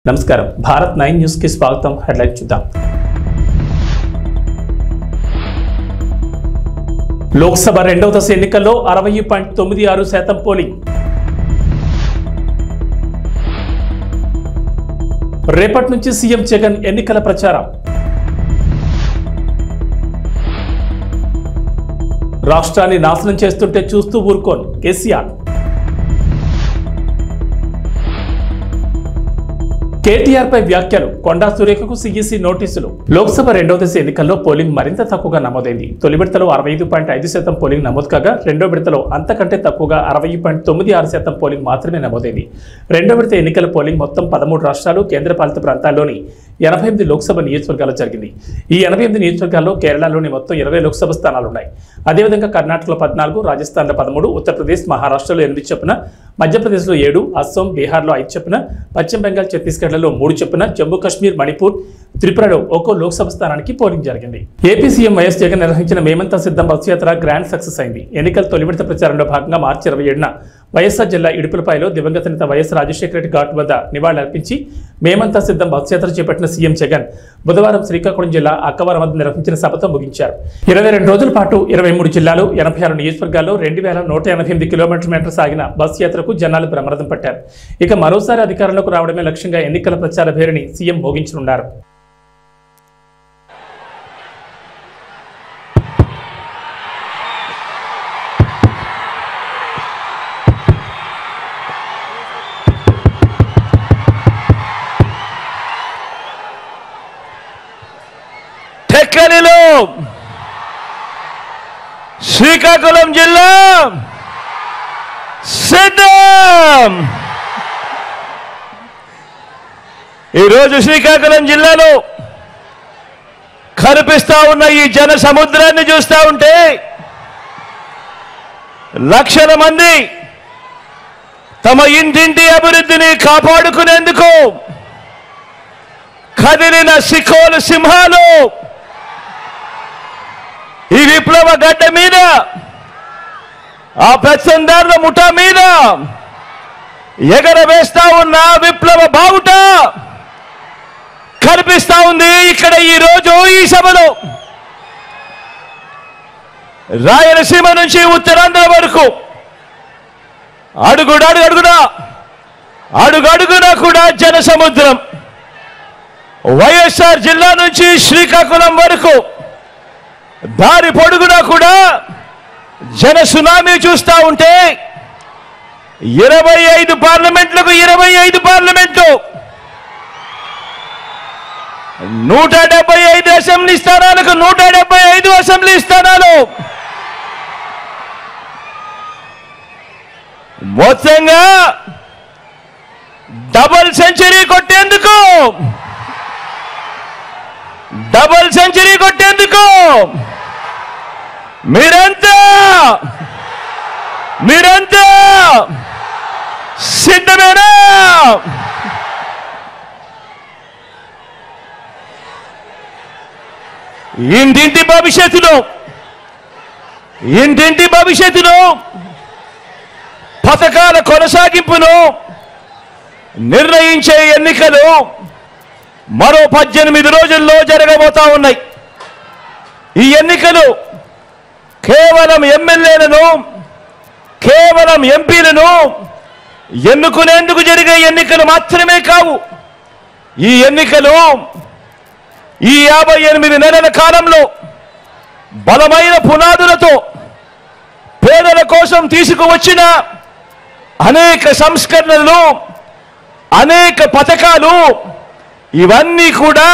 నమస్కారం భారత్ 9 న్యూస్ కి స్వాగతం. హెడ్లైన్ చూద్దాం. లోక్సభ రెండవ దశ ఎన్నికల్లో 60.96% పోలింగ్. రేపటి నుంచి సీఎం జగన్ ఎన్నికల ప్రచారం. రాష్ట్రాన్ని నాశనం చేస్తుంటే చూస్తూ ఊరుకోను కేసీఆర్. కేటీఆర్ పై వ్యాఖ్యలు. కొండా సురేఖకు సీఈసీ నోటీసులు. లోక్సభ రెండవ దశ ఎన్నికల్లో పోలింగ్ మరింత తక్కువగా నమోదైంది. తొలి విడతలో 65.5% పోలింగ్ నమోదు కాగా రెండో విడతలో అంతకంటే తక్కువగా 60.96% పోలింగ్ మాత్రమే నమోదైంది. రెండో విడత ఎన్నికల పోలింగ్ మొత్తం 13 రాష్ట్రాలు కేంద్రపాలిత ప్రాంతాల్లోని 88 లోక్సభ నియోజకవర్గాల్లో జరిగింది. ఈ 88 నియోజకవర్గాల్లో కేరళలోని మొత్తం 20 లోక్సభ స్థానాలున్నాయి. అదేవిధంగా కర్ణాటకలో 14, రాజస్థాన్లో 13, ఉత్తరప్రదేశ్, మహారాష్ట్రలో 8 చొప్పున, మధ్యప్రదేశ్లో 7, అస్సాం, బీహార్లో 5 చొప్పున, పశ్చిమ బెంగాల్, ఛత్తీస్గఢ్లలో 3 చొప్పున, జమ్మూ కాశ్మీర్, మణిపూర్, త్రిపురలో ఒక్కో లోక్సభ స్థానానికి పోలింగ్ జరిగింది. ఏపీ సీఎం వైఎస్ జగన్ నిర్వహించిన మేమంతా సిద్ధం బస్సు యాత్ర గ్రాండ్ సక్సెస్ అయింది. ఎన్నికల తొలి విడత ప్రచారంలో భాగంగా మార్చి 27న వైఎస్ఆర్ జిల్లా ఇడుపులపాయలో దివంగత నేత వైఎస్ రాజశేఖర రెడ్డి ఘాట్ వద్ద నివాళులర్పించి మేమంతా సిద్ధం బస్సు యాత్ర చేపట్టిన సీఎం జగన్ బుధవారం శ్రీకాకుళం జిల్లా అక్కవరం వద్ద నిర్వహించిన సభతో ముగించారు. 22 రోజుల పాటు 23 జిల్లాలు 86 నియోజకవర్గాల్లో 2188 కిలోమీటర్ల మేర సాగిన బస్సు యాత్రకు జనాలు బ్రహ్మరథం పట్టారు. ఇక మరోసారి అధికారంలోకి రావడమే లక్ష్యంగా ఎన్నికల ప్రచార భేరిని సీఎం మోగించనున్నారు. టెక్కలిలో శ్రీకాకుళం జిల్లా సిద్ధం. ఈరోజు శ్రీకాకుళం జిల్లాలో కనిపిస్తా ఉన్న ఈ జన సముద్రాన్ని చూస్తా ఉంటే లక్షల మంది తమ ఇంటింటి అభివృద్ధిని కాపాడుకునేందుకు కదిలిన సికోలు సింహాలు ఈ విప్లవ గడ్డ మీద, ఆ పెత్తందారుల ముఠా మీద ఎగరవేస్తా ఉన్న విప్లవ బావుట కనిపిస్తా ఉంది ఇక్కడ ఈ రోజు ఈ సభలో. రాయలసీమ నుంచి ఉత్తరాంధ్ర వరకు అడుగడుగునా కూడా జన సముద్రం. వైఎస్ఆర్ జిల్లా నుంచి శ్రీకాకుళం వరకు దారి పొడుగునా కూడా జన సునామీ చూస్తా ఉంటే 25 పార్లమెంట్లకు 25 పార్లమెంట్లు, 175 అసెంబ్లీ స్థానాలకు 175 అసెంబ్లీ స్థానాలు, మొత్తంగా డబుల్ సెంచరీ కొట్టేందుకు మీరంతా సిద్ధమేనా? ఇంటింటి భవిష్యత్తును పథకాల కొనసాగింపును నిర్ణయించే ఎన్నికలు మరో 18 రోజుల్లో జరగబోతా ఉన్నాయి. ఈ ఎన్నికలు కేవలం ఎమ్మెల్యేలను, కేవలం ఎంపీలను ఎన్నుకునేందుకు జరిగే ఎన్నికలు మాత్రమే కావు. ఈ ఎన్నికలు ఈ 58 నెలల కాలంలో బలమైన పునాదులతో పేదల కోసం తీసుకువచ్చిన అనేక సంస్కరణలు, అనేక పథకాలు, ఇవన్నీ కూడా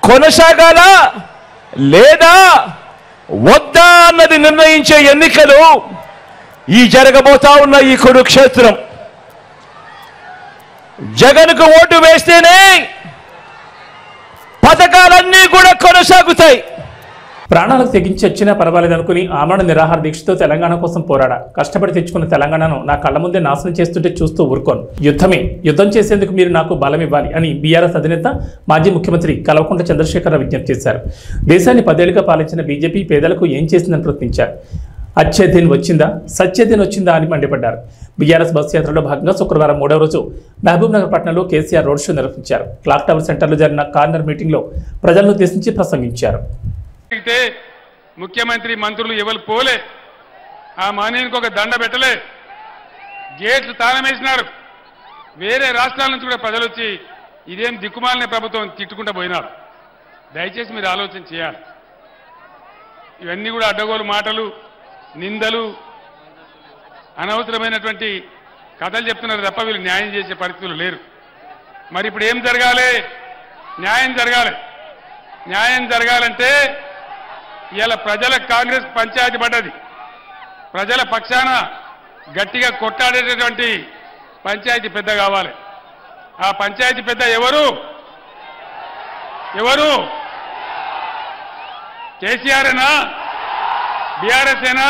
కొనసాగాల లేదా వద్దా అన్నది నిర్ణయించే ఎన్నికలు ఈ జరగబోతా ఉన్న ఈ కురుక్షేత్రం. జగన్కు ఓటు వేస్తేనే పథకాలన్నీ కూడా కొనసాగుతాయి. ప్రాణాలకు తెగించి వచ్చినా పర్వాలేదనుకుని ఆమరణ నిరాహార దీక్షతో తెలంగాణ కోసం పోరాడా. కష్టపడి తెచ్చుకున్న తెలంగాణను నా కళ్ళ ముందే నాశనం చేస్తుంటే చూస్తూ ఊరుకోను. యుద్ధం చేసేందుకు మీరు నాకు బలం ఇవ్వాలి అని బీఆర్ఎస్ అధినేత మాజీ ముఖ్యమంత్రి కల్వకుంట్ల చంద్రశేఖరరావు విజ్ఞప్తి చేశారు. దేశాన్ని 10 ఏళ్లుగా పాలించిన బీజేపీ పేదలకు ఏం చేసిందని ప్రశ్నించారు. అచ్చే దిన్ వచ్చిందా, సచ్చే దిన్ వచ్చిందా అని మండిపడ్డారు. బీఆర్ఎస్ బస్ యాత్రలో భాగంగా శుక్రవారం 3వ రోజు మహబూబ్నగర్ పట్టణంలో కేసీఆర్ రోడ్ షో నిర్వహించారు. క్లాక్ టవర్ సెంటర్లో జరిగిన కార్నర్ మీటింగ్లో ప్రజలను ఉద్దేశించి ప్రసంగించారు. ముఖ్యమంత్రి మంత్రులు ఎవరు పోలే, ఆ మానేనికి ఒక దండ పెట్టలే, గేట్లు తాళం వేసినారు. వేరే రాష్ట్రాల నుంచి కూడా ప్రజలు వచ్చి ఇదేం దిక్కుమాలిన ప్రభుత్వం తిట్టుకుంటూ పోయినారు. దయచేసి మీరు ఆలోచన చేయాలి. ఇవన్నీ కూడా అడ్డగోలు మాటలు, నిందలు, అనవసరమైనటువంటి కథలు చెప్తున్నారు తప్ప వీళ్ళు న్యాయం చేసే పరిస్థితులు లేరు. మరి ఇప్పుడు ఏం జరగాలి? న్యాయం జరగాలి. న్యాయం జరగాలంటే ఇలా ప్రజల కాంగ్రెస్ పంచాయతీ పడ్డది. ప్రజల పక్షాన గట్టిగా కొట్టాడేటటువంటి పంచాయతీ పెద్ద కావాలి. ఆ పంచాయతీ పెద్ద ఎవరు? కేసీఆర్ఏనా? బీఆర్ఎస్ ఏనా?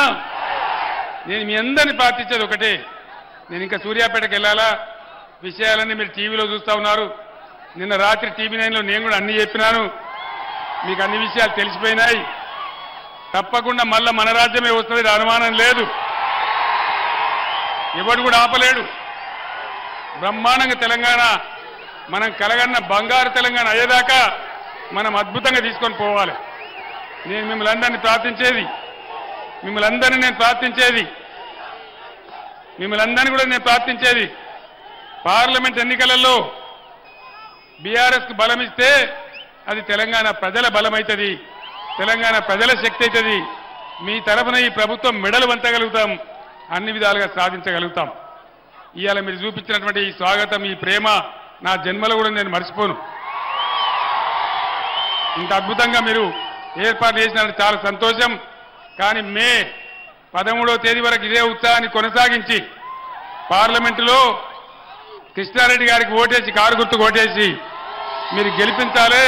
నేను మీ అందరినీ ప్రార్థించేది ఒకటే, నేను ఇంకా సూర్యాపేటకు వెళ్ళాలా, విషయాలన్నీ మీరు టీవీలో చూస్తూ ఉన్నారు. నిన్న రాత్రి టీవీ 9లో నేను కూడా అన్ని చెప్పినాను, మీకు అన్ని విషయాలు తెలిసిపోయినాయి. తప్పకుండా మళ్ళా మన రాజ్యమే వస్తుంది, అనుమానం లేదు. ఎవడు కూడా ఆపలేడు. బ్రహ్మాండంగా తెలంగాణ మనం కలగన్న బంగారు తెలంగాణ అయ్యేదాకా మనం అద్భుతంగా తీసుకొని పోవాలి. నేను మిమ్మల్ని అందరినీ ప్రార్థించేది పార్లమెంట్ ఎన్నికలలో బీఆర్ఎస్కు బలమిస్తే అది తెలంగాణ ప్రజల బలమైతుంది, తెలంగాణ ప్రజల శక్తి అవుతుంది. మీ తరఫున ఈ ప్రభుత్వం మెడలు వంచగలుగుతాం, అన్ని విధాలుగా సాధించగలుగుతాం. ఇవాళ మీరు చూపించినటువంటి ఈ స్వాగతం, ఈ ప్రేమ నా జన్మలో కూడా నేను మర్చిపోను. ఇంత అద్భుతంగా మీరు ఏర్పాటు చేసినట్టు చాలా సంతోషం. కానీ మే 13వ తేదీ వరకు ఇదే ఉత్సాహాన్ని కొనసాగించి పార్లమెంటులో కృష్ణారెడ్డి గారికి ఓటేసి, కారు గుర్తుకు ఓటేసి మీరు గెలిపించాలి.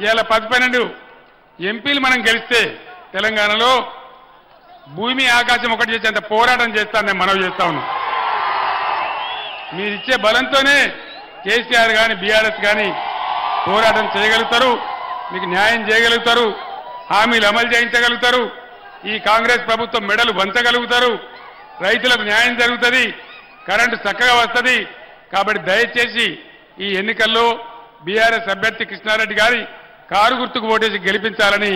ఇవాళ 10-12 ఎంపీలు మనం గెలిస్తే తెలంగాణలో భూమి ఆకాశం ఒకటి చేసేంత పోరాటం చేస్తాను నేను మనవి చేస్తా ఉన్నాను. మీరిచ్చే బలంతోనే కేసీఆర్ కానీ బీఆర్ఎస్ కానీ పోరాటం చేయగలుగుతారు, మీకు న్యాయం చేయగలుగుతారు, హామీలు అమలు చేయించగలుగుతారు, ఈ కాంగ్రెస్ ప్రభుత్వం మెడలు వంచగలుగుతారు, రైతులకు న్యాయం జరుగుతుంది, కరెంటు చక్కగా వస్తుంది. కాబట్టి దయచేసి ఈ ఎన్నికల్లో బీఆర్ఎస్ అభ్యర్థి కృష్ణారెడ్డి గారి కారు గుర్తుకు ఓటేసి గెలిపించాలని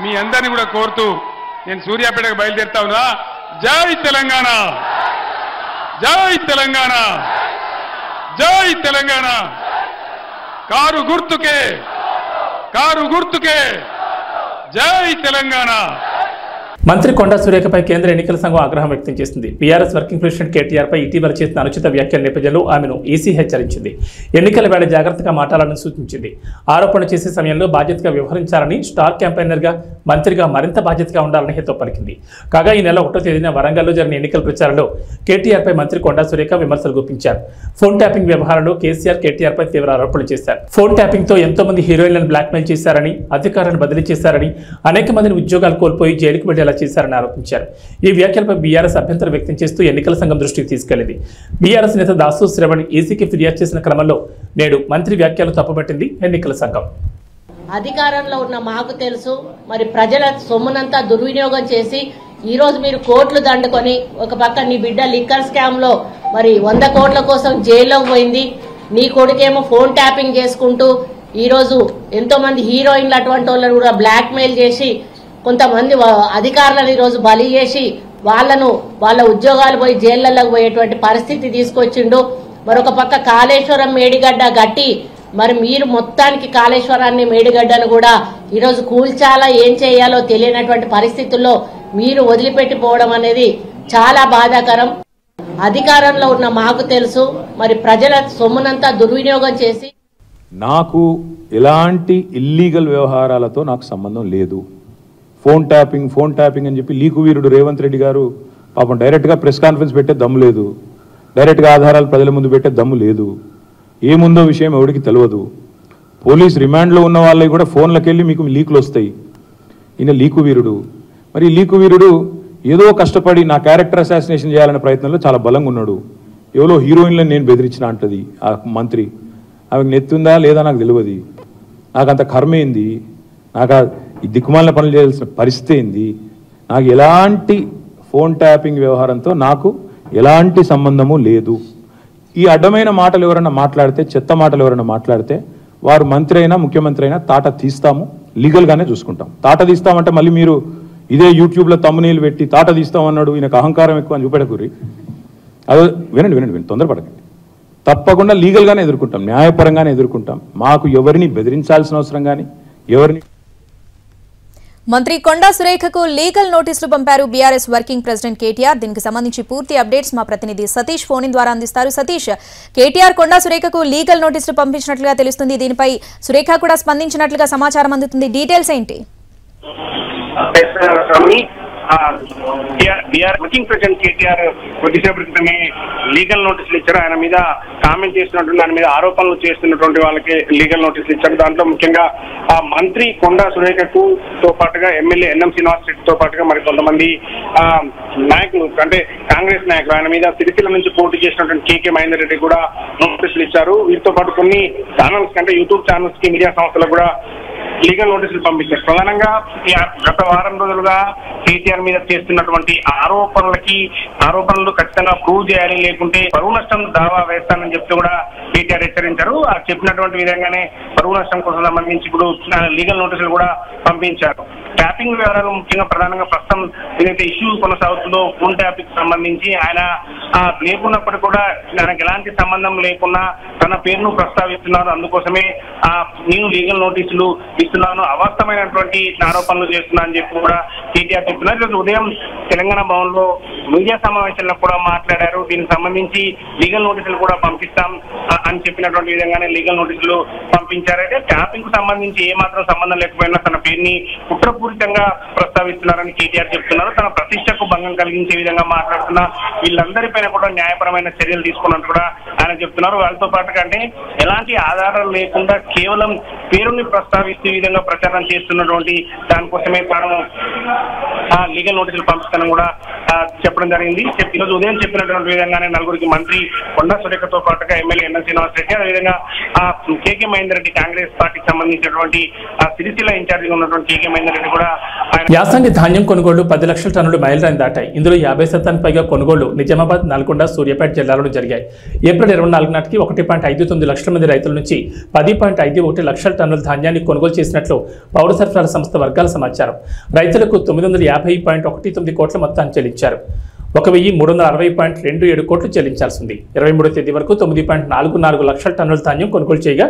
మీ అందరినీ కూడా కోరుతూ నేను సూర్యాపేటకు బయలుదేరుతా ఉన్నా. జై తెలంగాణ, జై తెలంగాణ, జై తెలంగాణ. కారు గుర్తుకే, జై తెలంగాణ. మంత్రి కొండా సురేఖపై కేంద్ర ఎన్నికల సంఘం ఆగ్రహం వ్యక్తం చేసింది. బీఆర్ఎస్ వర్కింగ్ ప్రెసిడెంట్ కేటీఆర్ పై ఇటీవల చేసిన అనుచిత వ్యాఖ్యల నేపథ్యంలో ఆమెను ఈసీ హెచ్చరించింది. ఎన్నికల వేళ జాగ్రత్తగా మాట్లాడాలని సూచించింది. ఆరోపణ చేసే సమయంలో బాధ్యతగా వ్యవహరించాలని, స్టార్ క్యాంపెయినర్గా మంత్రిగా మరింత బాధ్యతగా ఉండాలని హితో పలికింది. కాగా ఈ నెల 1వ తేదీన వరంగల్లో జరిగిన ఎన్నికల ప్రచారంలో కేటీఆర్ పై మంత్రి కొండా సురేఖ విమర్శలు గుప్పించారు. ఫోన్ ట్యాపింగ్ వ్యవహారంలో కేటీఆర్ పై తీవ్ర ఆరోపణలు చేశారు. ఫోన్ ట్యాపింగ్ తో ఎంతో మంది హీరోయిన్లను బ్లాక్మెయిల్ చేశారని, అధికారాన్ని బదిలీ చేశారని, అనేక మందిని ఉద్యోగాలు కోల్పోయి జైలుకు వెళ్లేలా చేశారని ఆరోపించారు. ఈ వ్యాఖ్యలపై బీఆర్ఎస్ అభ్యంతరం వ్యక్తం చేస్తూ ఎన్నికల సంఘం దృష్టికి తీసుకెళ్లింది. బీఆర్ఎస్ నేత దాసు శ్రవణ్ ఈసీకి ఫిర్యాదు చేసిన క్రమంలో నేడు మంత్రి వ్యాఖ్యలు తప్పుపట్టింది ఎన్నికల సంఘం. అధికారంలో ఉన్న మాకు తెలుసు, మరి ప్రజల సొమ్మునంతా దుర్వినియోగం చేసి ఈ రోజు మీరు కోట్లు దండుకొని ఒక పక్క నీ బిడ్డ లిక్కర్ స్కామ్ లో మరి 100 కోట్ల కోసం జైల్లోకి పోయింది, నీ కొడుకేమో ఫోన్ ట్యాపింగ్ చేసుకుంటూ ఈ రోజు ఎంతో మంది హీరోయిన్లు అటువంటి వాళ్ళని కూడా బ్లాక్ మెయిల్ చేసి కొంతమంది అధికారులను ఈరోజు బలి చేసి వాళ్ళ ఉద్యోగాలు పోయి జైళ్లలోకి పోయేటువంటి పరిస్థితి తీసుకొచ్చిండు. మరొక పక్క కాళేశ్వరం మేడిగడ్డ గట్టి మరి మీరు మొత్తానికి కాళేశ్వరాన్ని మేడిగడ్డను కూడా ఈరోజు కూల్చాలా, ఏం చేయాలో తెలియనటువంటి పరిస్థితుల్లో మీరు వదిలిపెట్టిపోవడం అనేది చాలా బాధాకరం. అధికారంలో ఉన్న మాకు తెలుసు, మరి ప్రజల సొమ్మునంతా దుర్వినియోగం చేసి నాకు ఎలాంటి ఇల్లీగల్ వ్యవహారాలతో నాకు సంబంధం లేదు. ఫోన్ ట్యాపింగ్ అని చెప్పి లీకు వీరుడు రేవంత్ రెడ్డి గారు పాపం డైరెక్ట్గా ప్రెస్ కాన్ఫరెన్స్ పెట్టే దమ్ము లేదు, డైరెక్ట్గా ఆధారాలు ప్రజల ముందు పెట్టే దమ్ము లేదు, ఏముందో విషయం ఎవరికి తెలియదు. పోలీస్ రిమాండ్లో ఉన్న వాళ్ళకి కూడా ఫోన్లకు వెళ్ళి మీకు లీకులు వస్తాయి. ఈయన లీకు వీరుడు. మరి లీకు వీరుడు ఏదో కష్టపడి నా క్యారెక్టర్ అసాసినేషన్ చేయాలనే ప్రయత్నంలో చాలా బలంగా ఉన్నాడు. ఎవరో హీరోయిన్లను నేను బెదిరించిన అంటది ఆ మంత్రి. ఆమెకు నెత్తుందా లేదా నాకు తెలియదు. నాకు అంత కర్మేంది, నాకు ఈ దిక్కుమాలిన పనులు చేయాల్సిన పరిస్థితి ఏంది, నాకు ఎలాంటి ఫోన్ ట్యాపింగ్ వ్యవహారంతో నాకు ఎలాంటి సంబంధము లేదు. ఈ అడ్డమైన మాటలు ఎవరైనా మాట్లాడితే, చెత్త మాటలు ఎవరైనా మాట్లాడితే వారు మంత్రి అయినా ముఖ్యమంత్రి అయినా తాట తీస్తాము, లీగల్గానే చూసుకుంటాం. తాట తీస్తామంటే మళ్ళీ మీరు ఇదే యూట్యూబ్లో తమ్మునీళ్ళు పెట్టి తాట తీస్తామన్నాడు ఈయనకు అహంకారం ఎక్కువ అని చూపెడకూరి. అదో వినండి, తొందరపడకండి. తప్పకుండా లీగల్గానే ఎదుర్కొంటాం, న్యాయపరంగానే ఎదుర్కొంటాం. మాకు ఎవరిని బెదిరించాల్సిన అవసరం కానీ ఎవరిని. మంత్రి కొండా సురేఖకు లీగల్ నోటీసులు పంపారు బీఆర్ఎస్ వర్కింగ్ ప్రెసిడెంట్ కేటీఆర్. దీనికి సంబంధించి పూర్తి అప్డేట్స్ మా ప్రతినిధి సతీష్ ఫోన్ ద్వారా అందిస్తారు. సతీష్, కేటీఆర్ కొండా సురేఖకు లీగల్ నోటీసులు పంపించినట్లుగా తెలుస్తుంది. దీనిపై సురేఖ కూడా స్పందించినట్లుగా సమాచారం అందుతుంది. డీటెయిల్స్ ఏంటి? బీఆర్ వర్కింగ్ ప్రెసిడెంట్ కేటీఆర్ కొద్దిసేపటి క్రితమే లీగల్ నోటీసులు ఇచ్చారు. ఆయన మీద కామెంట్ చేస్తున్నటువంటి, ఆయన మీద ఆరోపణలు చేస్తున్నటువంటి వాళ్ళకి లీగల్ నోటీసులు ఇచ్చారు. దాంట్లో ముఖ్యంగా మంత్రి కొండా సురేఖకు తో పాటుగా ఎమ్మెల్యే ఎన్ఎం శ్రీనివాస్ రెడ్డితో పాటుగా మరి కొంతమంది నాయకులు, అంటే కాంగ్రెస్ నాయకులు, ఆయన మీద సిరిసిల్ల నుంచి పోటీ చేసినటువంటి కేకే మహేందర్ రెడ్డి కూడా నోటీసులు ఇచ్చారు. వీటితో పాటు కొన్ని ఛానల్స్ అంటే యూట్యూబ్ ఛానల్స్ కి, మీడియా సంస్థలకు కూడా లీగల్ నోటీసులు పంపించారు. ప్రధానంగా గత వారం రోజులుగా కేటీఆర్ మీద చేస్తున్నటువంటి ఆరోపణలు ఖచ్చితంగా ప్రూవ్ చేయాలి, లేకుంటే పరువు నష్టం దావా వేస్తానని చెప్తూ కూడా కేటీఆర్ హెచ్చరించారు. చెప్పినటువంటి విధంగానే పరువు నష్టం కోసం సంబంధించి ఇప్పుడు లీగల్ నోటీసులు కూడా పంపించారు. ట్యాపింగ్ వివరాలు ముఖ్యంగా ప్రధానంగా ప్రస్తుతం ఏదైతే ఇష్యూ కొనసాగుతుందో ఫోన్ ట్యాపింగ్ సంబంధించి ఆయన లేకున్నప్పటికీ కూడా ఆయనకు ఎలాంటి సంబంధం లేకున్నా తన పేరును ప్రస్తావిస్తున్నారు. అందుకోసమే నేను లీగల్ నోటీసులు ఇస్తున్నాను, అవాస్తవమైనటువంటి ఆరోపణలు చేస్తున్నా అని చెప్పి కూడా కేటీఆర్ చెప్తున్నారు. ఈరోజు ఉదయం తెలంగాణ భవన్ లో మీడియా సమావేశంలో కూడా మాట్లాడారు. దీనికి సంబంధించి లీగల్ నోటీసులు కూడా పంపిస్తాం అని చెప్పినటువంటి విధంగానే లీగల్ నోటీసులు పంపించారైతే ట్యాపింగ్ కు సంబంధించి ఏమాత్రం సంబంధం లేకపోయినా తన పేరుని కుట్రపూరితంగా ప్రస్తావిస్తున్నారని కేటీఆర్ చెప్తున్నారు. తన ప్రతిష్టకు భంగం కలిగించే విధంగా మాట్లాడుతున్న వీళ్ళందరిపైన కూడా న్యాయపరమైన చర్యలు తీసుకున్నట్టు కూడా ఆయన చెప్తున్నారు. వాళ్ళతో పాటుగా అంటే ఎలాంటి ఆధారాలు లేకుండా కేవలం పేరుని ప్రస్తావిస్తూ ఈ విధంగా ప్రచారం చేస్తున్నటువంటి దానికోసమే తాను లీగల్ నోటీసులు పంపిస్తానని కూడా చెప్పడం జరిగింది. ఈరోజు ఉదయం చెప్పినటువంటి విధంగానే నలుగురికి మంత్రి కొండా సురేఖతో పాటుగా ఎమ్మెల్యే ఎన్ఎం శ్రీనివాస్ రెడ్డి, అదేవిధంగా కేకే మహేందర్ రెడ్డి కాంగ్రెస్ పార్టీకి సంబంధించినటువంటి సిరిసిల్ల ఇన్ఛార్జిగా ఉన్నటువంటి కేకే మహేందర్ రెడ్డి కూడా యాసంగి ధాన్యం కొనుగోళ్లు 10 లక్షల టన్నులు మైలురాయిని దాటాయి. ఇందులో 50% పైగా కొనుగోళ్లు నిజామాబాద్, నల్గొండ, సూర్యాపేట జిల్లాలో జరిగాయి. ఏప్రిల్ 24 నాటికి 1.59 లక్షల మంది రైతుల నుంచి 10.51 లక్షల టన్నుల ధాన్యాన్ని కొనుగోలు చేసినట్లు పౌర సరఫరాల సంస్థ వర్గాల సమాచారం. రైతులకు 950.19 కోట్ల మొత్తాన్ని చెల్లించారు. 1360.27 కోట్లు చెల్లించాల్సి ఉంది. 23వ తేదీ వరకు 9.44 లక్షల టన్నుల ధాన్యం కొనుగోలు చేయగా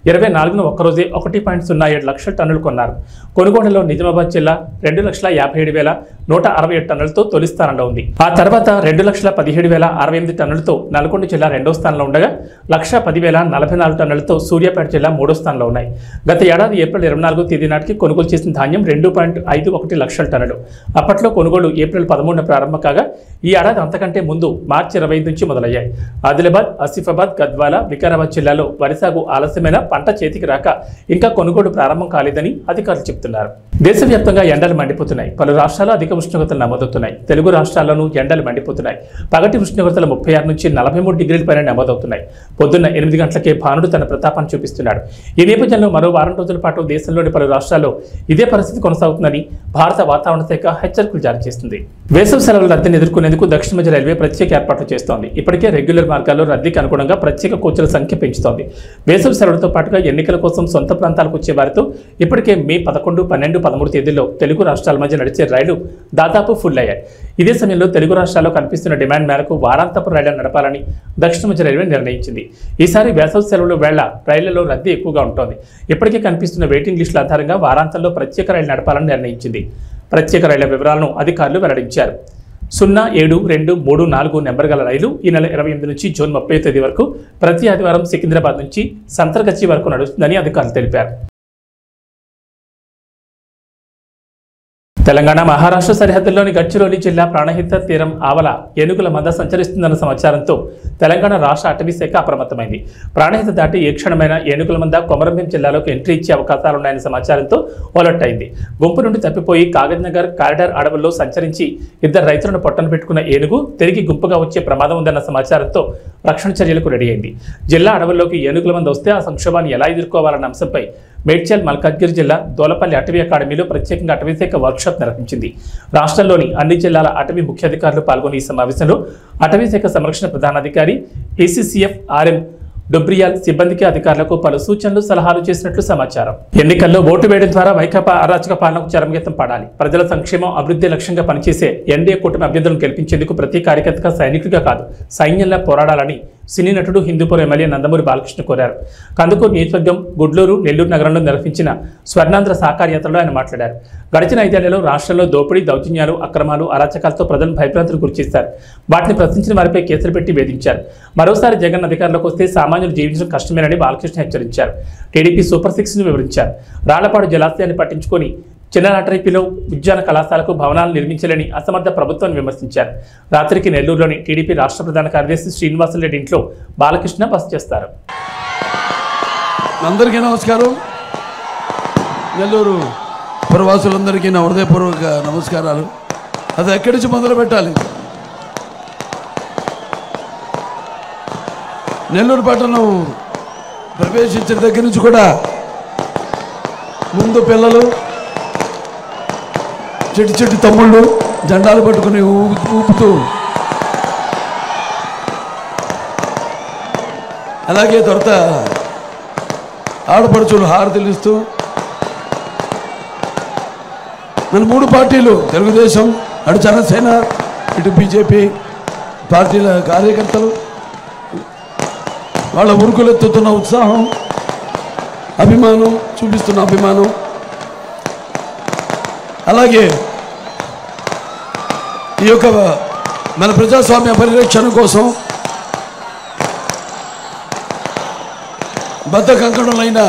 24న ఒక్కరోజే 1.07 లక్షల టన్నులు కొన్నారు. కొనుగోళ్లలో నిజామాబాద్ జిల్లా 2,57,167 టన్నులతో తొలి స్థానంలో ఉంది. ఆ తర్వాత 2,17,068 టన్నులతో నల్గొండ జిల్లా రెండో స్థానంలో ఉండగా 1,10,044 టన్నులతో సూర్యాపేట జిల్లా మూడో స్థానంలో ఉన్నాయి. గత ఏడాది ఏప్రిల్ 24వ తేదీ నాటికి కొనుగోలు చేసిన ధాన్యం 2.51 లక్షల టన్నులు. అప్పట్లో కొనుగోలు ఏప్రిల్ 13న ప్రారంభం కాగా ఈ ఏడాది అంతకంటే ముందు మార్చి 25 నుంచి మొదలయ్యాయి. ఆదిలాబాద్, ఆసిఫాబాద్, గద్వాల, వికారాబాద్ జిల్లాలో వరి సాగు ఆలస్యమైన పంట చేతికి రాక ఇంకా కొనుగోలు ప్రారంభం కాలేదని అధికారులు చెబుతున్నారు. దేశవ్యాప్తంగా ఎండలు మండిపోతున్నాయి. పలు రాష్ట్రాల్లో అధిక ఉష్ణోగ్రతలు నమోదవుతున్నాయి. తెలుగు రాష్ట్రాల్లోనూ ఎండలు మండిపోతున్నాయి. పగటి ఉష్ణోగ్రతలు 36 నుంచి 43 డిగ్రీల పైన నమోదవుతున్నాయి. పొద్దున్న 8 గంటలకే భానుడు తన ప్రతాపాన్ని చూపిస్తున్నాడు. ఈ నేపథ్యంలో మరో వారం రోజుల పాటు దేశంలోని పలు రాష్ట్రాల్లో ఇదే పరిస్థితి కొనసాగుతుందని భారత వాతావరణ శాఖ హెచ్చరికలు జారీ చేస్తుంది. వేసవి సెలవుల రద్దీని ఎదుర్కొనేందుకు దక్షిణ మధ్య రైల్వే ప్రత్యేక ఏర్పాట్లు చేస్తోంది. ఇప్పటికే రెగ్యులర్ మార్గాల్లో రద్దీకి అనుగుణంగా ప్రత్యేక కోచ్ల సంఖ్య పెంచుతోంది. వేసవి సెలవులతో పాటుగా ఎన్నికల కోసం సొంత ప్రాంతాలకు వచ్చే వారితో ఇప్పటికే మే 11, 12, 13 తేదీల్లో తెలుగు రాష్ట్రాల మధ్య నడిచే రైళ్లు దాదాపు ఫుల్ అయ్యాయి. ఇదే సమయంలో తెలుగు రాష్ట్రాల్లో కనిపిస్తున్న డిమాండ్ మేరకు వారాంతపు రైళ్లను నడపాలని దక్షిణ మధ్య రైల్వే నిర్ణయించింది. ఈసారి వేసవి సెలవుల వేళ రైళ్లలో రద్దీ ఎక్కువగా ఉంటుంది. ఇప్పటికే కనిపిస్తున్న వెయిటింగ్ లిస్టుల ఆధారంగా వారాంతంలో ప్రత్యేక రైలు నడపాలని నిర్ణయించింది. ప్రత్యేక రైళ్ల వివరాలను అధికారులు వెల్లడించారు. 072334 నెంబర్ గల రైలు ఈ నెల 28 నుంచి జూన్ 30 తేదీ వరకు ప్రతి ఆదివారం సికింద్రాబాద్ నుంచి సంతర్గచ్చి వరకు నడుస్తుందని అధికారులు తెలిపారు. తెలంగాణ మహారాష్ట్ర సరిహద్దుల్లోని గడ్చిరోలి జిల్లా ప్రాణహిత తీరం ఆవల ఏనుగుల మంద సంచరిస్తుందన్న సమాచారంతో తెలంగాణ రాష్ట్ర అటవీ శాఖ అప్రమత్తమైంది. ప్రాణహిత దాటి ఏ క్షణమైన ఏనుగుల మంద కొమరంభీం జిల్లాలోకి ఎంట్రీ ఇచ్చే అవకాశాలున్నాయన్న సమాచారంతో అలర్ట్ అయింది. గుంపు నుండి తప్పిపోయి కాగజ్నగర్ కారిడార్ అడవుల్లో సంచరించి 2 రైతులను పొట్టన పెట్టుకున్న ఏనుగు తిరిగి గుంపుగా వచ్చే ప్రమాదం ఉందన్న సమాచారంతో రక్షణ చర్యలకు రెడీ అయింది. జిల్లా అడవుల్లోకి ఏనుగుల మంద వస్తే ఆ సంక్షోభాన్ని ఎలా ఎదుర్కోవాలన్న అంశంపై మేడ్చల్ మల్కాజ్గిరి జిల్లా దోలపల్లి అటవీ అకాడమీలో ప్రత్యేకంగా అటవీశాఖ వర్క్షాప్ నిర్వహించింది. రాష్ట్రంలోని అన్ని జిల్లాల అటవీ ముఖ్యాధికారులు పాల్గొన్న ఈ సమావేశంలో అటవీశాఖ సంరక్షణ ప్రధానాధికారి ఏసీసీఎఫ్ ఆర్ఎం డొబ్రియాల్ సిబ్బందికి అధికారులకు పలు సూచనలు సలహాలు చేసినట్లు సమాచారం. ఎన్నికల్లో ఓటు వేయడం ద్వారా వైకాపా అరాచక పాలనకు చరమగీతం పాడాలి. ప్రజల సంక్షేమం అభివృద్ధి లక్ష్యంగా పనిచేసే ఎన్డీఏ కూటమి అభ్యర్థులను గెలిపించేందుకు ప్రతి కార్యకర్తగా సైనికుడిగా కాదు సైన్యంలా పోరాడాలని సినీ నటుడు హిందూపురం ఎమ్మెల్యే నందమూరి బాలకృష్ణ కోరారు. కందుకూరు నియోజకవర్గం గుడ్లూరు నెల్లూరు నగరంలో నిర్వహించిన స్వర్ణాంధ్ర సాకార యాత్రలో ఆయన మాట్లాడారు. గడిచిన 5 ఏళ్లలో రాష్ట్రంలో దోపిడీ, దౌర్జన్యాలు, అక్రమాలు, అరాచకాలతో ప్రజలను భయభ్రాంతులకు గురిచేశారు. వాటిని ప్రశ్నించిన వారిపై కేసులు పెట్టి వేధించారు. మరోసారి జగన్ అధికారంలోకి వస్తే సామాన్యులు జీవించడం కష్టమేనని బాలకృష్ణ హెచ్చరించారు. టీడీపీ సూపర్ 6ను వివరించారు. రాళ్లపాడు జలాశయాన్ని పట్టించుకొని చిన్ననాటరిపిలో ఉద్యాన కళాశాలకు భవనాలు నిర్మించలేని అసమర్థ ప్రభుత్వాన్ని విమర్శించారు. రాత్రికి నెల్లూరులోని టీడీపీ రాష్ట్ర ప్రధాన కార్యదర్శి శ్రీనివాసరెడ్డి ఇంట్లో బాలకృష్ణ బస చేస్తారు. అందరికీ నమస్కారం. నెల్లూరు ప్రవాసులందరికీ నా హృదయపూర్వక నమస్కారాలు. అది ఎక్కడి నుంచి మొదలు పెట్టాలి? నెల్లూరు పట్టణం ప్రవేశించిన దగ్గర నుంచి కూడా ముందు పిల్లలు, చెట్టు తమ్ముళ్ళు జెండాలు పట్టుకుని ఊపుతూ, అలాగే తర్వాత ఆడపడుచులు హారతులు ఇస్తూ, మన 3 పార్టీలు తెలుగుదేశం, అటు జనసేన, ఇటు బీజేపీ పార్టీల కార్యకర్తలు వాళ్ళ ఉరుకులెత్తుతున్న ఉత్సాహం, అభిమానం, చూపిస్తున్న అభిమానం, అలాగే ఈ యొక్క మన ప్రజాస్వామ్య పరిరక్షణ కోసం బద్ధ కంకణులైన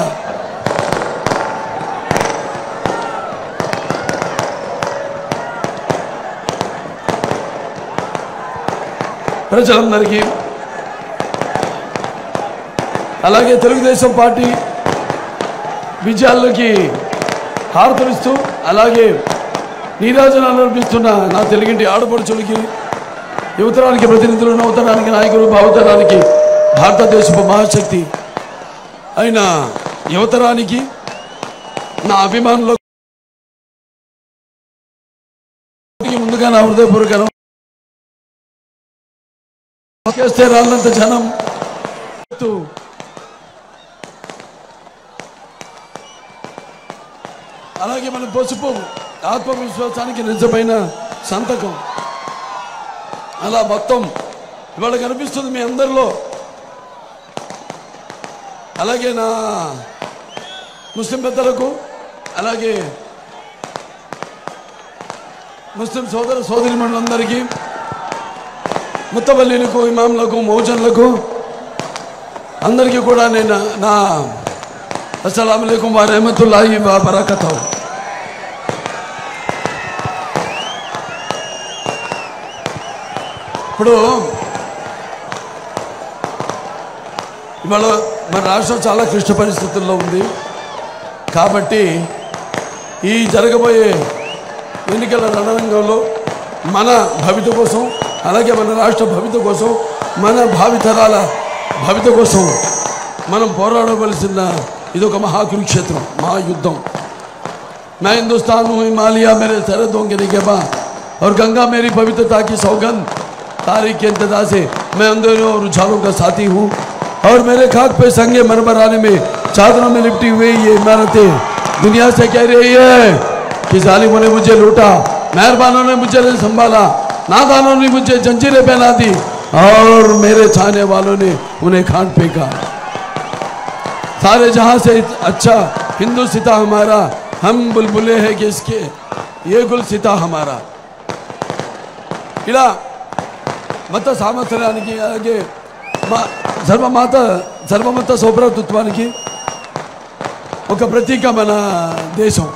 ప్రజలందరికీ, అలాగే తెలుగుదేశం పార్టీ విజయాలకి హారతలిస్తూ, అలాగే నీరాజనాలు అర్పిస్తున్న నా తెలుగింటి ఆడపడుచులకి, యువతరానికి ప్రతినిధులు, నవతరానికి నాయకులు, భావతరానికి భారతదేశపు మహాశక్తి అయిన యువతరానికి నా అభిమానులు ముందుగా నా హృదయపూర్వక చేస్తే రాళ్ళంత జనం, అలాగే మన పసుపు ఆత్మవిశ్వాసానికి నిజమైన సంతకం. అలా మొత్తం ఇవాళ కనిపిస్తుంది మీ అందరిలో. అలాగే నా ముస్లిం పెద్దలకు, అలాగే ముస్లిం సోదర సోదరిమణులందరికీ, ముత్తవల్లీలకు, ఇమాంలకు, మౌజన్లకు అందరికీ కూడా నేను నా అస్సలాము అలైకుం వ రహమతుల్లాహి వ బరకాతుహు. ఇప్పుడు ఇవాళ మన రాష్ట్రం చాలా క్లిష్ట పరిస్థితుల్లో ఉంది. కాబట్టి ఈ జరగబోయే ఎన్నికల రణరంగంలో మన భవిత కోసం, అలాగే మన రాష్ట్ర భవిత కోసం, మన భావితరాల భవిత కోసం మనం పోరాడవలసిన ఇదొక మహాకురుక్షేత్రం, महायुद्धम। मैं हिंदुस्तान हूँ, हिमालय मेरे सरहदों के निगहबान और गंगा मेरी पवित्रता की सौगंध। तारीख के इंतजार से मैं अंधेरों और उछालों का साथी हूँ और मेरे खाक पे संगे मरमर आने में चादरों में लिपटी हुई ये इमारतें दुनिया से कह रही है कि जालिमों ने मुझे लूटा, मेहरबानों ने मुझे संभाला, नादानों ने मुझे जंजीरें पहना दी और मेरे चाहने वालों ने उन्हें खान फेंका। सारे जहां से अच्छा हिंदू सिता हमारा, हम बुलबुले हैं कि इसके ये गुल सिता हमारा। ఇలా మత సామర్థ్యానికి, అలాగే సర్వమత సౌభ్రాతృత్వానికి ఒక ప్రతీక మన దేశం.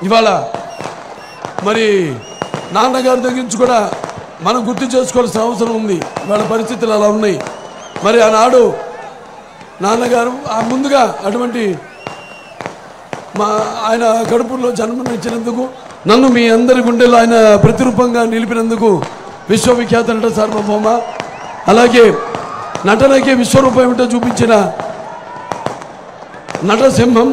ఇవాళ మరి నాన్నగారి దగ్గర నుంచి కూడా మనం గుర్తు చేసుకోవాల్సిన అవసరం ఉంది. ఇవాళ పరిస్థితులు అలా ఉన్నాయి. మరి ఆనాడు నాన్నగారు ముందుగా అటువంటి ఆయన కడుపులో జన్మనిచ్చినందుకు, నన్ను మీ అందరి గుండెలో ఆయన ప్రతిరూపంగా నిలిపినందుకు విశ్వవిఖ్యాత నట సార్వభౌమ, అలాగే నటనకి విశ్వరూపం ఏమిటో చూపించిన నటసింహం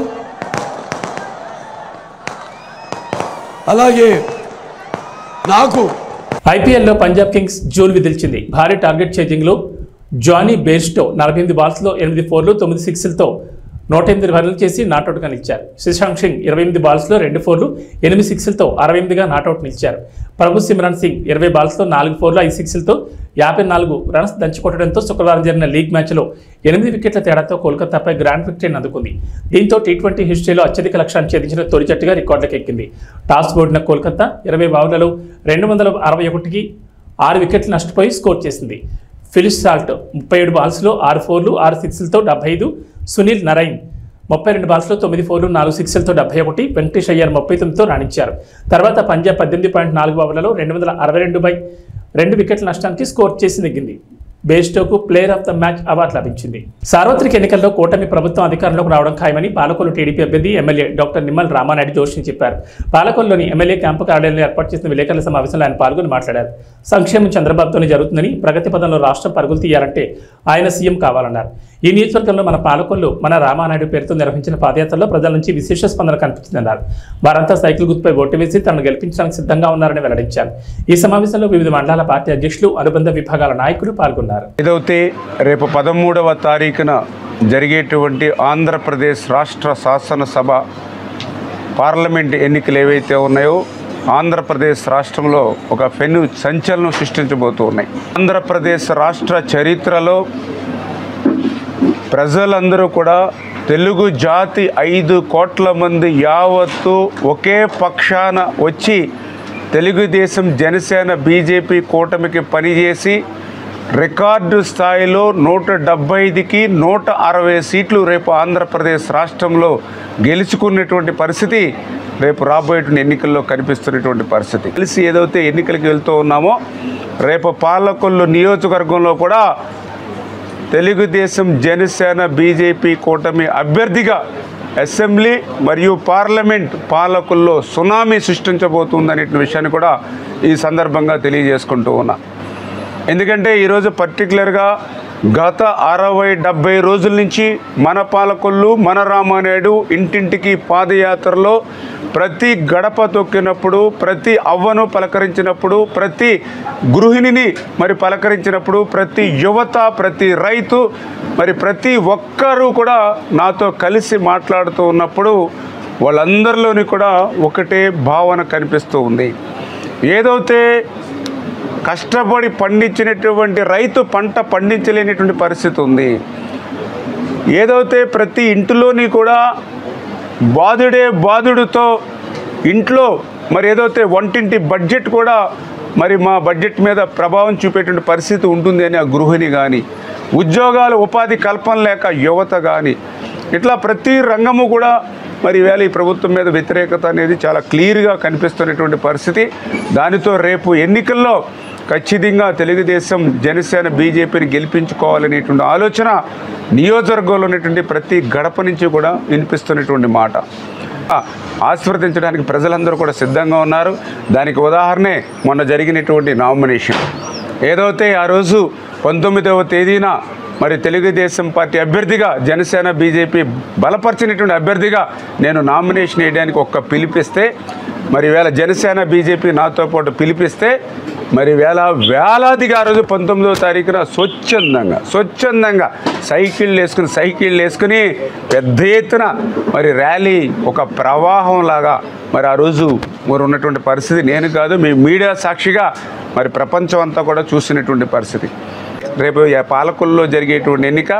అలాగే నాకు ఐపీఎల్లో పంజాబ్ కింగ్స్ జూల్ విదిల్చింది. భారీ టార్గెట్ చేజింగ్లో జానీ బేర్స్టో 48 బాల్స్లో 8 4లు 9 6లతో 108 రన్లు చేసి నాటౌట్గా నిలిచారు. శశాంక్ సింగ్ 28 బాల్స్లో 2 4లు 8 6లతో 68గా నాటౌట్ నిలిచారు. ప్రభు సిమ్రాన్ సింగ్ 20 బాల్స్లో 4 4లు 5 6లతో 54 రన్స్ దంచుకొట్టడంతో శుక్రవారం జరిగిన లీగ్ మ్యాచ్లో 8 వికెట్ల తేడాతో కోల్కతాపై గ్రాండ్ విక్టరీని అందుకుంది. దీంతో టీ20 హిస్టరీలో అత్యధిక లక్ష్యాన్ని ఛేదించిన తొలి జట్టుగా రికార్డులకు ఎక్కింది. టాస్ ఓడిన కోల్కతా 20 ఓవర్లలో 261కి 6 వికెట్లు నష్టపోయి స్కోర్ చేసింది. ఫిలిప్ సాల్ట్ 37 బాల్స్లో 6 4లు 6 6లతో 75, సునీల్ నరైన్ 32 బాల్స్లో 9 4లు 4 6లతో 71, వెంకటేష్ అయ్యర్ 39తో రాణించారు. తర్వాత పంజాబ్ 18.4 ఓవర్లలో 262 వికెట్ల నష్టానికి స్కోర్ చేసి నెగ్గింది. బేస్టోకు player of the match award లభించింది. సార్వత్రిక ఎన్నికల్లో కూటమి ప్రభుత్వం అధికారంలోకి రావడం ఖాయమని పాలకొల్లు టీడీపీ అభ్యర్థి ఎమ్మెల్యే డాక్టర్ నిమ్మల రామానాయుడు జోషి చెప్పారు. పాలకొల్లులోని ఎమ్మెల్యే క్యాంపు కార్యాలయంలో ఏర్పాటు చేసిన విలేకరుల సమావేశంలో ఆయన పాల్గొని మాట్లాడారు. సంక్షేమం చంద్రబాబుతోనే జరుగుతుందని, ప్రగతి పదంలో రాష్ట్రం పరుగులు తీయాలంటే ఆయన సీఎం కావాలన్నారు. ఈ నియోజకవర్గంలో మన పాలకొల్లు మన రామానాయుడు పేరుతో నిర్వహించిన పాదయాత్రలో ప్రజల నుంచి విశేష స్పందన కనిపించిందన్నారు. వారంతా సైకిల్ గుర్తుపై ఓటు వేసి తనను గెలిపించడానికి సిద్ధంగా ఉన్నారని వెల్లడించారు. ఈ సమావేశంలో వివిధ మండలాల పార్టీ అధ్యక్షులు, అనుబంధ విభాగాల నాయకులు పాల్గొన్నారు. ఏదైతే రేపు 13వ తారీఖున జరిగేటువంటి ఆంధ్రప్రదేశ్ రాష్ట్ర శాసనసభ పార్లమెంట్ ఎన్నికలు ఏవైతే ఉన్నాయో ఆంధ్రప్రదేశ్ రాష్ట్రంలో ఒక పెను సంచలనం సృష్టించబోతూ ఉన్నాయి. ఆంధ్రప్రదేశ్ రాష్ట్ర చరిత్రలో ప్రజలందరూ కూడా తెలుగు జాతి 5 కోట్ల మంది యావత్తు ఒకే పక్షాన వచ్చి తెలుగుదేశం, జనసేన, బీజేపీ కూటమికి పనిచేసి రికార్డు స్థాయిలో 175కి 160 సీట్లు రేపు ఆంధ్రప్రదేశ్ రాష్ట్రంలో గెలుచుకున్నటువంటి పరిస్థితి రేపు రాబోయేటువంటి ఎన్నికల్లో కనిపిస్తున్నటువంటి పరిస్థితి. కలిసి ఏదైతే ఎన్నికలకు వెళ్తూ ఉన్నామో రేపు పాలకొల్లు నియోజకవర్గంలో కూడా తెలుగుదేశం, జనసేన, బీజేపీ కూటమి అభ్యర్థిగా అసెంబ్లీ మరియు పార్లమెంట్ పాలకుల్లో సునామీ సృష్టించబోతుందనే విషయాన్ని కూడా ఈ సందర్భంగా తెలియజేసుకుంటూ ఉన్నా. ఎందుకంటే ఈరోజు పర్టికులర్గా గత 60-70 రోజుల నుంచి మన పాలకొల్లు, మన రామానాయుడు ఇంటింటికి పాదయాత్రలో ప్రతి గడప తొక్కినప్పుడు, ప్రతి అవ్వను పలకరించినప్పుడు, ప్రతి గృహిణిని మరి పలకరించినప్పుడు, ప్రతి యువత, ప్రతి రైతు, మరి ప్రతి ఒక్కరూ కూడా నాతో కలిసి మాట్లాడుతూ ఉన్నప్పుడు వాళ్ళందరిలోని కూడా ఒకటే భావన కనిపిస్తూ ఉంది. ఏదైతే కష్టపడి పండించినటువంటి రైతు పంట పండించలేనటువంటి పరిస్థితి ఉంది. ఏదైతే ప్రతి ఇంటిలోని కూడా బాధుడితో ఇంట్లో మరి ఏదైతే వంటింటి బడ్జెట్ కూడా మరి మా బడ్జెట్ మీద ప్రభావం చూపేటువంటి పరిస్థితి ఉంటుంది అని ఆ గృహిణి కానీ, ఉద్యోగాలు ఉపాధి కల్పన లేక యువత కానీ, ఇట్లా ప్రతి రంగము కూడా మరి వేళ ఈ ప్రభుత్వం మీద వ్యతిరేకత అనేది చాలా క్లియర్గా కనిపిస్తున్నటువంటి పరిస్థితి. దానితో రేపు ఎన్నికల్లో ఖచ్చితంగా తెలుగుదేశం, జనసేన, బీజేపీని గెలిపించుకోవాలనేటువంటి ఆలోచన నియోజకవర్గంలో ఉన్నటువంటి ప్రతి గడప నుంచి కూడా వినిపిస్తున్నటువంటి మాట. ఆశీర్వదించడానికి ప్రజలందరూ కూడా సిద్ధంగా ఉన్నారు. దానికి ఉదాహరణే మొన్న జరిగినటువంటి నామినేషన్. ఏదైతే ఆ రోజు 19వ తేదీన మరి తెలుగుదేశం పార్టీ అభ్యర్థిగా, జనసేన, బీజేపీ బలపరిచినటువంటి అభ్యర్థిగా నేను నామినేషన్ వేయడానికి ఒక్క పిలిపిస్తే, మరి వేళ జనసేన, బీజేపీ నాతో పాటు పిలిపిస్తే మరి వేలాదిగా ఆ రోజు 19వ తారీఖున స్వచ్ఛందంగా సైకిళ్ళు వేసుకుని పెద్ద ఎత్తున మరి ర్యాలీ ఒక ప్రవాహం లాగా మరి ఆ రోజు మరి ఉన్నటువంటి పరిస్థితి నేను కాదు, మీ మీడియా సాక్షిగా మరి ప్రపంచం అంతా కూడా చూసినటువంటి పరిస్థితి. రేపు పాలకొల్లులో జరిగేటువంటి ఎన్నిక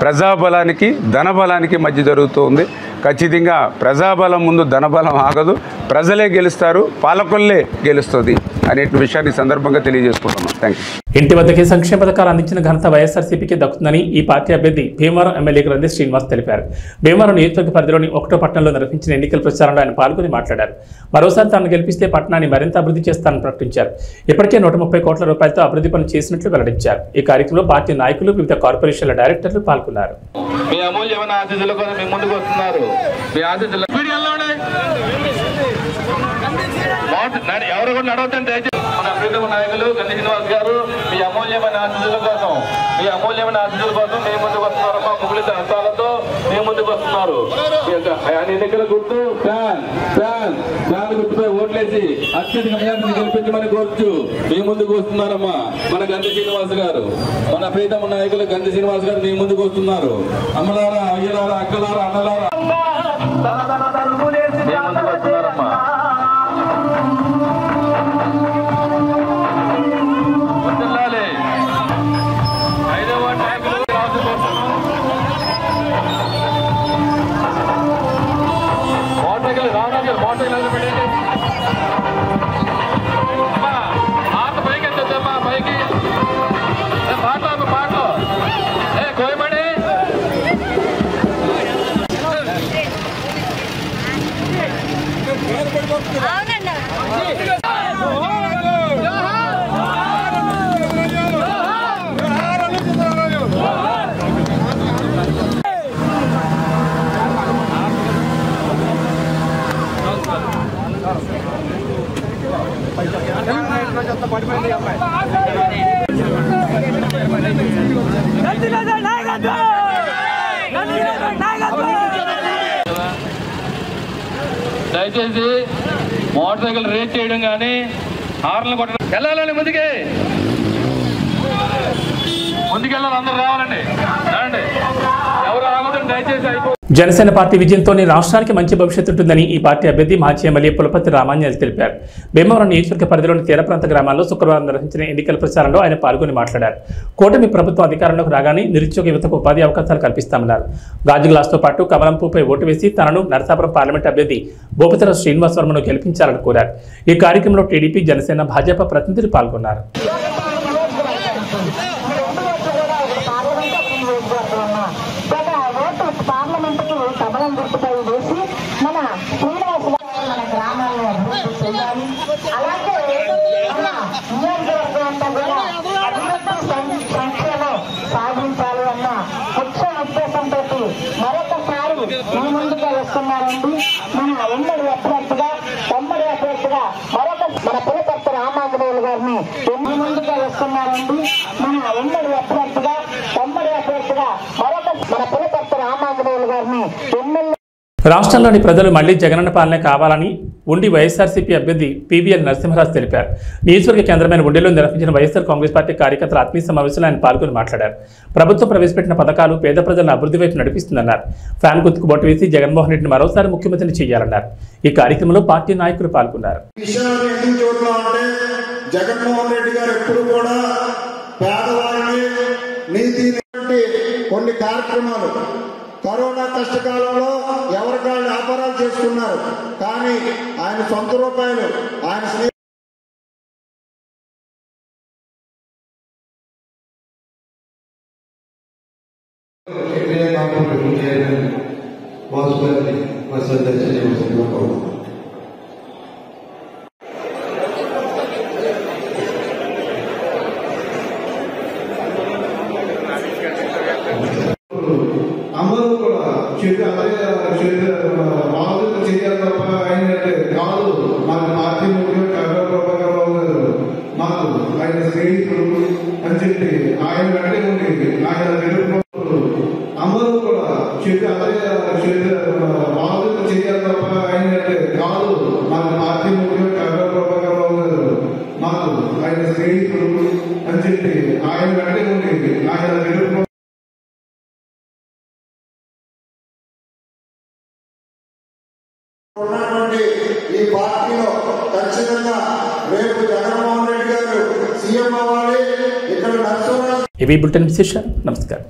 ప్రజాబలానికి, ధనబలానికి మధ్య జరుగుతుంది. ఖచ్చితంగా ప్రజాబలం ముందు ధనబలం ఆగదు, ప్రజలే గెలుస్తారు, పాలకొల్లే గెలుస్తుంది అనే విషయాన్ని సందర్భంగా తెలియజేసుకుంటున్నాం. Thank you. ఇంటి వద్దకే సంక్షేమ పథకాలు అందించిన ఘనత వైఎస్ఆర్సీపీకి దక్కుతుందని ఈ పార్టీ అభ్యర్థి భీమవరం ఎమ్మెల్యే గ్రంథి శ్రీనివాస్ తెలిపారు. భీమవరం నియోజకవర్గ పరిధిలోని 1వ పట్టణంలో నిర్వహించిన ఎన్నికల ప్రచారంలో ఆయన పాల్గొని మాట్లాడారు. మరోసారి తాను గెలిపిస్తే పట్టణాన్ని మరింత అభివృద్ధి చేస్తానని ప్రకటించారు. ఇప్పటికే 130 కోట్ల రూపాయలతో అభివృద్ధి పనులు చేసినట్లు వెల్లడించారు. ఈ కార్యక్రమంలో పార్టీ నాయకులు, వివిధ కార్పొరేషన్ల డైరెక్టర్లు పాల్గొన్నారు. మీ అమూల్యమైన ఆశీస్సుల కోసం మీ ముందుకు వస్తున్నారు. మీ ఆశీస్సులు ఎవరు కూడా నడవద్దని దయచేసి మన ప్రీతమ నాయకులు గండి శ్రీనివాస్ గారు మీ అమూల్యమైన ఆశీస్సుల కోసం మీ ముందుకు వస్తున్నారు. మా ముగిలిత హస్తాలతో మీ ముందుకు వస్తున్నారు. ఎన్నికల గుర్తు ఫ్యాన్ గుర్తుపై ఓట్లేసి అత్యధిక మెజార్టీని గెలిపించమని కోరుచు మీ ముందుకు వస్తున్నారమ్మా మన గండి శ్రీనివాస్ గారు. మన ప్రీతమ నాయకులు గండి శ్రీనివాస్ గారు మీ ముందుకు వస్తున్నారు. అమ్మలారా, అయ్యలారా, అక్కలారా, అన్నలారా మీ ముందుకు వస్తున్నారమ్మా. దయచేసి మోటార్ సైకిల్ రేస్ చేయడం కానీ హార్న్లు కొట్టడం వెళ్ళాలండి. ముందుకెళ్ళాలి, అందరూ రావాలండి. ఎవరు రాకూడదు దయచేసి. అయిపో జనసేన పార్టీ విజయంతోనే రాష్ట్రానికి మంచి భవిష్యత్తు ఉంటుందని ఈ పార్టీ అభ్యర్థి మాజీ ఎమ్మెల్యే పులపర్తి రామాంజనేయులు తెలిపారు. భీమవరం నియోజకవర్గ పరిధిలోని తీర ప్రాంత గ్రామాల్లో శుక్రవారం నిర్వహించిన ఎన్నికల ప్రచారంలో ఆయన పాల్గొని మాట్లాడారు. కూటమి ప్రభుత్వం అధికారంలోకి రాగానే నిరుద్యోగ యువతకు ఉపాధి అవకాశాలు కల్పిస్తామన్నారు. గాజు గ్లాస్తో పాటు కమలంపూపై ఓటు వేసి తనను నరసాపురం పార్లమెంట్ అభ్యర్థి భూపతిర శ్రీనివాస్ వర్మను గెలిపించాలని కోరారు. ఈ కార్యక్రమంలో టీడీపీ, జనసేన, భాజపా ప్రతినిధులు పాల్గొన్నారు. సాధించాలి అన్న ముఖ్య ఉద్దేశంతో మరొకసారి మీ ముందుగా వస్తున్నారండి. మన ఉమ్మడి అభ్యర్థిగా మన పులపర్తి రామాంజనేయులు గారిని మీ ముందుగా వస్తున్నారండి. మన ఉమ్మడి అభ్యర్థిగా మన పులపర్తి రామాంజనేయులు గారిని ఎమ్మెల్యే. రాష్ట్రంలోని ప్రజలు మళ్లీ జగనన్న పాలన కావాలని ఉండి వైఎస్ఆర్సీపీ అభ్యర్థి పీవీఎల్ నరసింహరాజు తెలిపారు. నియోజకవర్గ కేంద్రమైన ఉండిలో నిర్వహించిన వైఎస్ఆర్ కాంగ్రెస్ పార్టీ కార్యకర్తల ఆత్మీయ సమావేశంలో ఆయన పాల్గొని మాట్లాడారు. ప్రభుత్వం ప్రవేశపెట్టిన పథకాలు పేద ప్రజలను అభివృద్ధి వైపు నడిపిస్తుందన్నారు. ఫ్యాన్ గుర్తుకు బొట్టు వేసి జగన్మోహన్ రెడ్డిని మరోసారి ముఖ్యమంత్రిని చేయాలన్నారు. ఈ కార్యక్రమంలో పార్టీ నాయకులు పాల్గొన్నారు. కొన్ని కార్యక్రమాలు కరోనా కష్టకాలంలో ఎవరికాళ్ళు వ్యాపారాలు చేసుకున్నారు. కానీ ఆయన సొంత రూపాయలు ఆయన అందరూ కూడా బాధ్యత చేయాలి తప్ప అయినట్టే కాదు. మన పార్టీ ముఖ్యం చంద్రబాబు గారు మాకు ఆయన స్నేహితులు అని చెప్పి ఆయన వెంటే ఉండేది. ఆయన నిరుపేదలు అందరూ కూడా బాధ్యత చేయాలి తప్ప అయినట్టే కాదు. మన పార్టీ ముఖ్యం చంద్రబాబు గారు మాకు ఆయన స్నేహితులు అని చెప్పి ఆయన వెంటే ఉండేది. ఆయన నిరుపేదలు ఉన్నటువంటి ఈ పార్టీలో ఖచ్చితంగా రేపు జగన్మోహన్ రెడ్డి గారు సీఎం అవ్వాలి. ఇక్కడ నరసింహరాజు. ఇవి బులెటిన్ విశేషాలు. నమస్కారం.